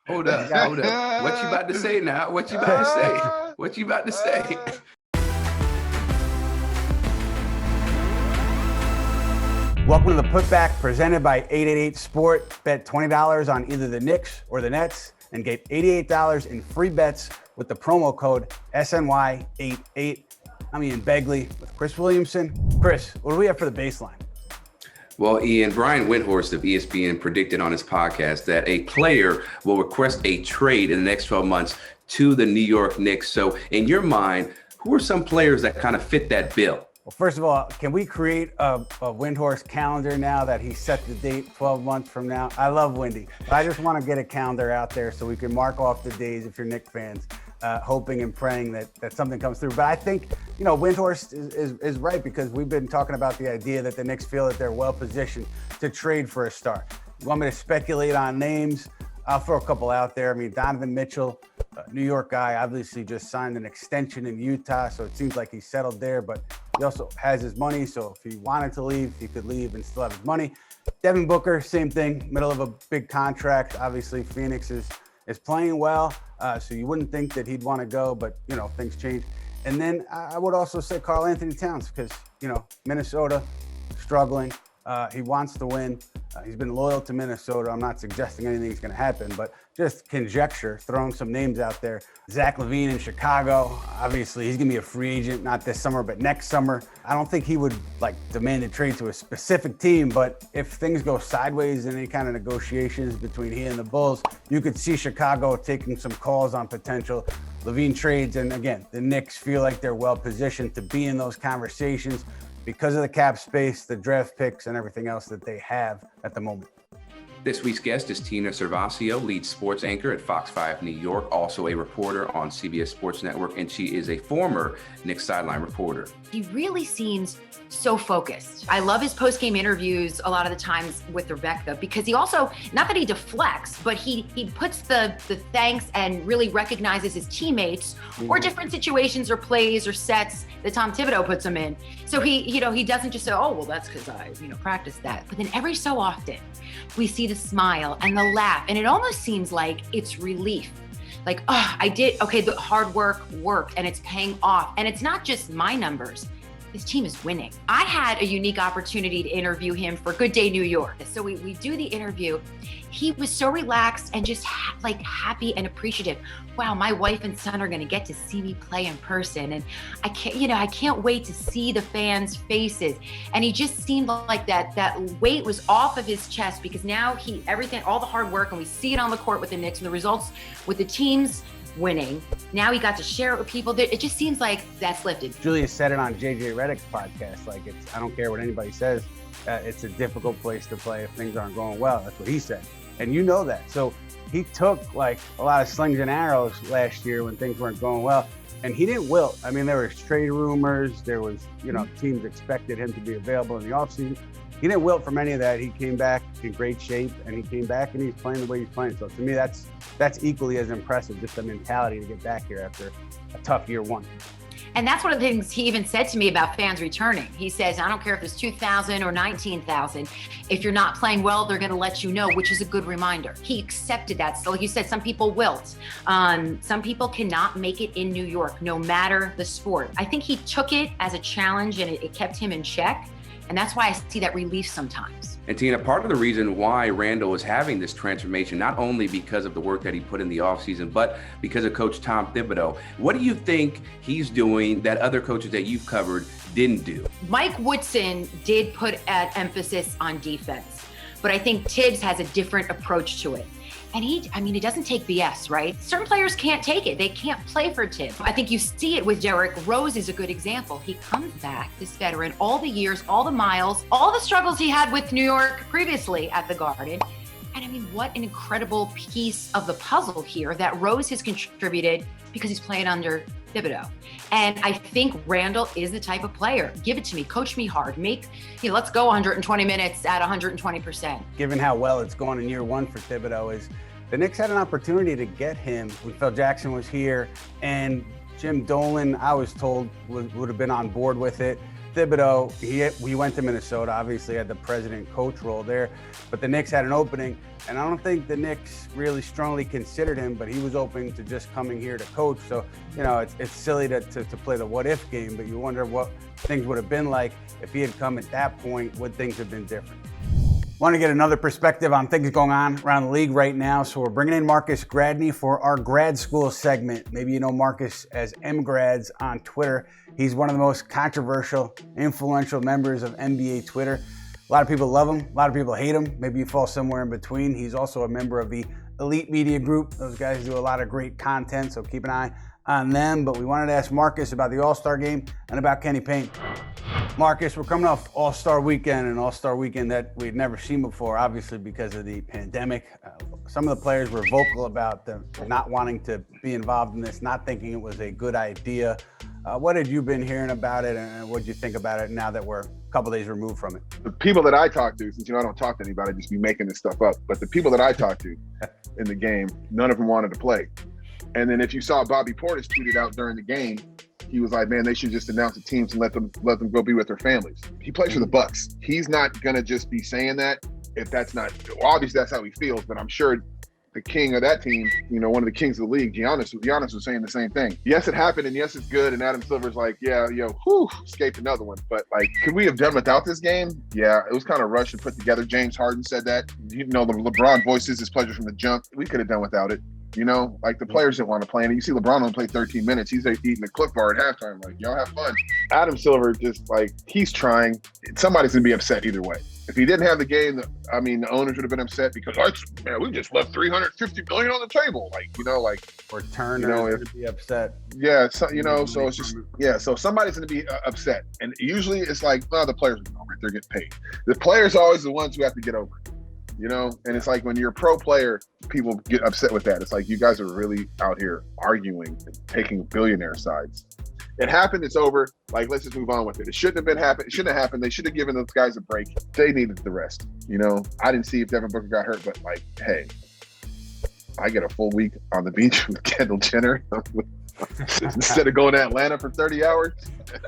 Hold up. What you about to say now? What you about to say? What you about to say? Welcome to the Putback, presented by 888 Sport. Bet $20 on either the Knicks or the Nets and get $88 in free bets with the promo code SNY88. I'm Ian Begley with Chris Williamson. Chris, what do we have for the baseline? Well, Ian, Brian Windhorst of ESPN predicted on his podcast that a player will request a trade in the next 12 months to the New York Knicks. So in your mind, who are some players that kind of fit that bill? Well, first of all, can we create a Windhorst calendar now that he set the date 12 months from now? I love Windy, but I just want to get a calendar out there so we can mark off the days if you're Knicks fans, hoping and praying that something comes through. But I think, Windhorst is right, because we've been talking about the idea that the Knicks feel that they're well positioned to trade for a star. You want me to speculate on names? I'll throw a couple out there. I mean, Donovan Mitchell, New York guy, obviously just signed an extension in Utah, so it seems like he's settled there, but he also has his money, so if he wanted to leave, he could leave and still have his money. Devin Booker, same thing, middle of a big contract. Obviously, Phoenix is playing well, so you wouldn't think that he'd want to go, but, things change. And then I would also say Karl-Anthony Towns, because, Minnesota, struggling. He wants to win. He's been loyal to Minnesota. I'm not suggesting anything's going to happen, but just conjecture, throwing some names out there. Zach Lavine in Chicago. Obviously, he's going to be a free agent, not this summer, but next summer. I don't think he would demand a trade to a specific team, but if things go sideways in any kind of negotiations between he and the Bulls, you could see Chicago taking some calls on potential Lavine trades. And again, the Knicks feel like they're well positioned to be in those conversations because of the cap space, the draft picks, and everything else that they have at the moment. This week's guest is Tina Cervasio, lead sports anchor at Fox 5 New York, also a reporter on CBS Sports Network, and she is a former Knicks sideline reporter. He really seems so focused. I love his post-game interviews a lot of the times with Rebecca, because he also, not that he deflects, but he puts the thanks and really recognizes his teammates or different situations or plays or sets that Tom Thibodeau puts him in. So he doesn't just say, oh, well, that's because I, practiced that. But then every so often we see the smile and the laugh, and it almost seems like it's relief. Like, oh, I did, okay, the hard work worked and it's paying off. And it's not just my numbers. His team is winning. I had a unique opportunity to interview him for Good Day New York. So we do the interview. He was so relaxed and just happy and appreciative. Wow, my wife and son are gonna get to see me play in person. And I can't wait to see the fans' faces. And he just seemed like that weight was off of his chest, because now everything, all the hard work, and we see it on the court with the Knicks and the results with the teams winning. Now he got to share it with people. It just seems like that's lifted. Julius said it on JJ Redick's podcast. I don't care what anybody says. It's a difficult place to play if things aren't going well. That's what he said. And you know that. So he took a lot of slings and arrows last year when things weren't going well. And he didn't wilt. I mean, there were trade rumors. There was, teams expected him to be available in the offseason. He didn't wilt from any of that. He came back in great shape, and he came back and he's playing the way he's playing. So to me, that's equally as impressive, just the mentality to get back here after a tough year one. And that's one of the things he even said to me about fans returning. He says, I don't care if it's 2,000 or 19,000. If you're not playing well, they're going to let you know, which is a good reminder. He accepted that. So like you said, some people wilt. Some people cannot make it in New York, no matter the sport. I think he took it as a challenge, and it kept him in check. And that's why I see that relief sometimes. And Tina, part of the reason why Randle is having this transformation, not only because of the work that he put in the offseason, but because of Coach Tom Thibodeau. What do you think he's doing that other coaches that you've covered didn't do? Mike Woodson did put an emphasis on defense, but I think Thibs has a different approach to it. And he doesn't take BS, right? Certain players can't take it. They can't play for Thibs. I think you see it with Derrick Rose is a good example. He comes back, this veteran, all the years, all the miles, all the struggles he had with New York previously at the Garden. And what an incredible piece of the puzzle here that Rose has contributed because he's playing under Thibodeau. And I think Randle is the type of player. Give it to me, coach me hard, let's go 120 minutes at 120%. Given how well it's gone in year one for Thibodeau, is the Knicks had an opportunity to get him when Phil Jackson was here, and Jim Dolan, I was told, would have been on board with it. Thibodeau, he went to Minnesota, obviously had the president coach role there, but the Knicks had an opening, and I don't think the Knicks really strongly considered him, but he was open to just coming here to coach. So, it's silly to play the what if game, but you wonder what things would have been like if he had come at that point, would things have been different? Want to get another perspective on things going on around the league right now. So we're bringing in Marcus Gradney for our grad school segment. Maybe you know Marcus as MGrads on Twitter. He's one of the most controversial, influential members of NBA Twitter. A lot of people love him. A lot of people hate him. Maybe you fall somewhere in between. He's also a member of the Elite Media Group. Those guys do a lot of great content, so keep an eye on them. But we wanted to ask Marcus about the All-Star game and about Kenny Payne. Marcus, we're coming off All-Star Weekend, an All-Star Weekend that we'd never seen before, obviously because of the pandemic. Some of the players were vocal about them not wanting to be involved in this, not thinking it was a good idea. What had you been hearing about it, and what did you think about it now that we're a couple days removed from it? The people that I talk to, since I don't talk to anybody, I just be making this stuff up, but the people that I talk to in the game, none of them wanted to play. And then if you saw Bobby Portis tweeted out during the game, he was like, man, they should just announce the teams and let them go be with their families. He plays for the Bucks. He's not going to just be saying that if that's not, obviously that's how he feels, but I'm sure the king of that team, one of the kings of the league, Giannis was saying the same thing. Yes, it happened, and yes, it's good, and Adam Silver's like, yeah, escaped another one. But, could we have done without this game? Yeah, it was kind of rushed and put together. James Harden said that. The LeBron voices his pleasure from the jump. We could have done without it. The players didn't want to play. And you see LeBron only played 13 minutes. He's eating a Cliff Bar at halftime. Y'all have fun. Adam Silver he's trying. Somebody's going to be upset either way. If he didn't have the game, the owners would have been upset because, we just left $350 million on the table. Or Turner would be upset. Yeah, so, so it's just, so somebody's going to be upset. And usually it's the players are over it. They're getting paid. The players are always the ones who have to get over it. And it's when you're a pro player, people get upset with that. It's you guys are really out here arguing and taking billionaire sides. It happened. It's over. Let's just move on with it. It shouldn't have been happened. It shouldn't have happened. They should have given those guys a break. They needed the rest. I didn't see if Devin Booker got hurt, but hey, I get a full week on the beach with Kendall Jenner instead of going to Atlanta for 30 hours.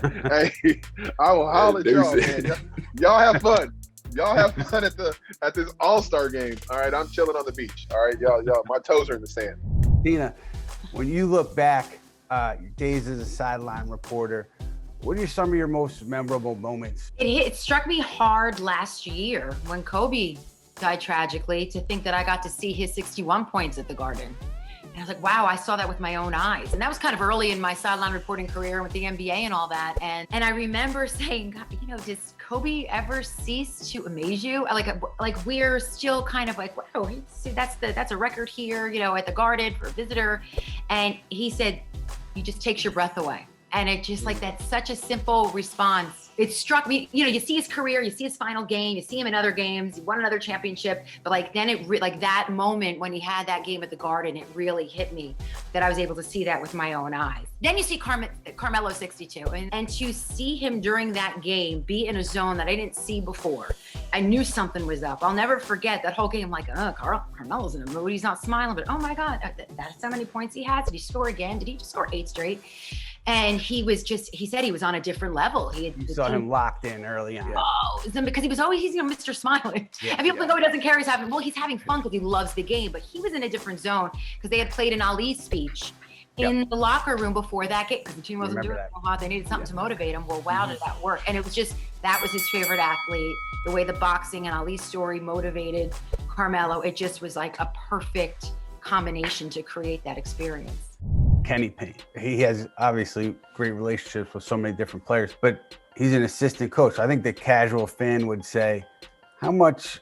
Hey, I will holler at y'all, man. Y'all have fun. Y'all have fun at this All-Star game. All right, I'm chilling on the beach. All right, y'all, my toes are in the sand. Tina, when you look back, your days as a sideline reporter, what are some of your most memorable moments? It struck me hard last year when Kobe died tragically to think that I got to see his 61 points at the Garden. And I was like, wow, I saw that with my own eyes. And that was kind of early in my sideline reporting career with the NBA and all that. And I remember saying, does Kobe ever cease to amaze you? Like we're still kind of wow, that's a record here, at the Garden for a visitor. And he said, he just takes your breath away. And it just that's such a simple response. It struck me, you see his career, you see his final game, you see him in other games, he won another championship, but then it that moment when he had that game at the Garden, it really hit me that I was able to see that with my own eyes. Then you see Carmelo 62, and to see him during that game be in a zone that I didn't see before, I knew something was up. I'll never forget that whole game. Carmelo's in a mood, he's not smiling, but oh my God, that's how many points he has. Did he score again? Did he just score 8 straight? And he said he was on a different level. You saw him locked in early on. Oh, because he was always, Mr. Smiling. Yeah, and people think, he doesn't care, he's having fun because he loves the game. But he was in a different zone because they had played an Ali's speech in the locker room before that game because the team wasn't doing so hot. They needed something to motivate him. Well, wow, did that work? And it was that was his favorite athlete. The way the boxing and Ali's story motivated Carmelo, it just was a perfect combination to create that experience. Kenny Payne. He has obviously great relationships with so many different players, but he's an assistant coach. I think the casual fan would say, how much,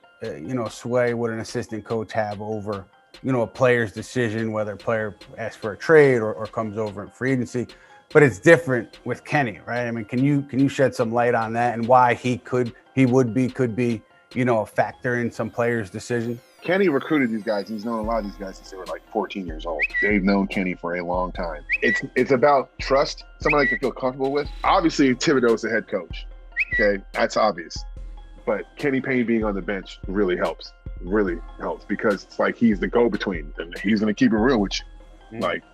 sway would an assistant coach have over, a player's decision, whether a player asks for a trade or comes over in free agency? But it's different with Kenny, right? I mean, can you shed some light on that and why he could be, a factor in some player's decision? Kenny recruited these guys. He's known a lot of these guys since they were 14 years old. They've known Kenny for a long time. It's about trust, somebody they can feel comfortable with. Obviously, Thibodeau is the head coach. Okay, that's obvious. But Kenny Payne being on the bench really helps. Really helps because it's he's the go-between, and he's going to keep it real with you.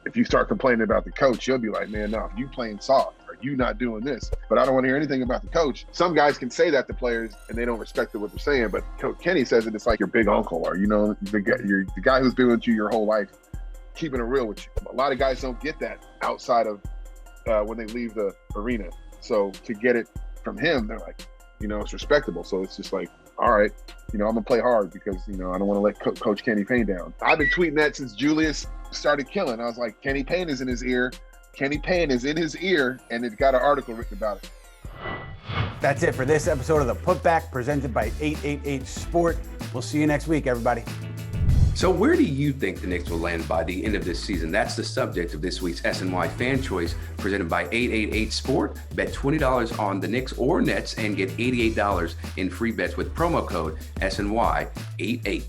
If you start complaining about the coach, you'll be like, man, no, if you playing soft or you not doing this? But I don't want to hear anything about the coach. Some guys can say that to players and they don't respect what they're saying, but Coach Kenny says it, it's like your big uncle, or, the guy who's been with you your whole life, keeping it real with you. A lot of guys don't get that outside of when they leave the arena. So to get it from him, they're like, it's respectable. So it's just like, all right, I'm gonna play hard because, I don't want to let Coach Kenny Payne down. I've been tweeting that since Julius started killing. I was like, Kenny Payne is in his ear. Kenny Payne is in his ear, and it's got an article written about it. That's it for this episode of the Putback, presented by 888 Sport. We'll see you next week, everybody. So where do you think the Knicks will land by the end of this season? That's the subject of this week's SNY Fan Choice, presented by 888 Sport. Bet $20 on the Knicks or Nets and get $88 in free bets with promo code SNY88.